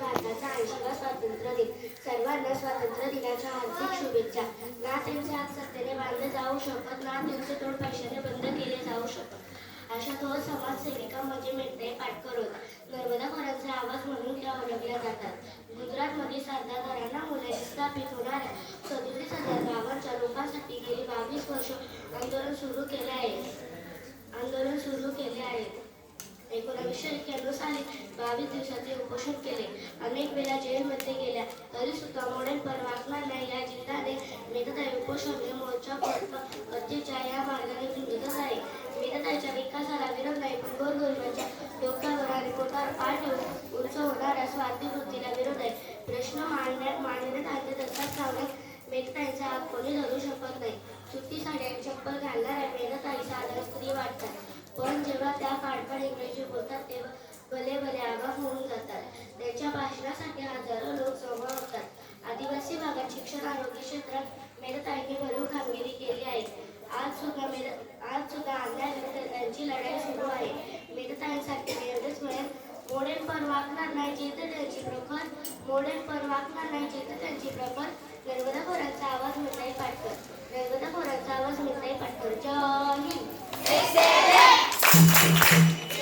भारताचा 80वा स्वातंत्र्य दिन. सर्वांना स्वातंत्र्य दिनाच्या हार्दिक शुभेच्छा. ना त्यांचे हात सत्तेने बांधले जाऊ शकत, ना त्यांचे तोंड पैशाने बंद केले जाऊ शकत. अशा थोर समाजसेविका म्हणजे मेघताई पाटकर होत. नर्मदा खोऱ्याचे आवाज म्हणून त्या ओळखल्या जातात. गुजरातमध्ये सरदार घराण्यामुळे स्थापित होणाऱ्या 37,000 गावांच्या लोकांसाठी गेली 22 वर्ष आंदोलन सुरू केले आहे. 1991 साली 22 दिवसाचे उपोषण केले. अनेक वेळा जेलमध्ये गेल्या तरी सुद्धा मोडेल पण वाकणार नाही या जिद्दाने मेघताई उपोषण मोर्चा हत्येच्या या मार्गाने झुंजतच आहे. मेघताईच्या विकासाला विरोध नाही, पण गोरगरिबांच्या डोक्यावर आणि पोटावर पाय ठेवून उंच होणाऱ्या स्वार्थी वृत्तीला विरोध आहे. प्रश्न मांडण्यात आले तसाच लावण्यात मेघताईचा हात कोणी धरू शकत नाही. सुट्टी साडी आणि चप्पल घालणाऱ्या मेघताई साधारण स्त्री वाटतात, पण जेव्हा त्या काळपण इंग्रजी बोलतात तेव्हा भले भले आगाऊ होऊन जातात. त्यांच्या भाषणासाठी हजारो लोक जमा होतात. आदिवासी भागात शिक्षण आरोग्य क्षेत्रात मेघताईंनी भरीव कामगिरी केली आहे. आज सुद्धा अन्यायाविरुद्ध त्यांची लढाई सुरू आहे. मेघताईंसाठी एवढेच म्हणेन, मोडेल पण वाकणार नाही जिद्द त्यांची प्रखर. मोडेल पण वाकणार नाही जिद्द त्यांची प्रखर. नर्मदा खोऱ्याचा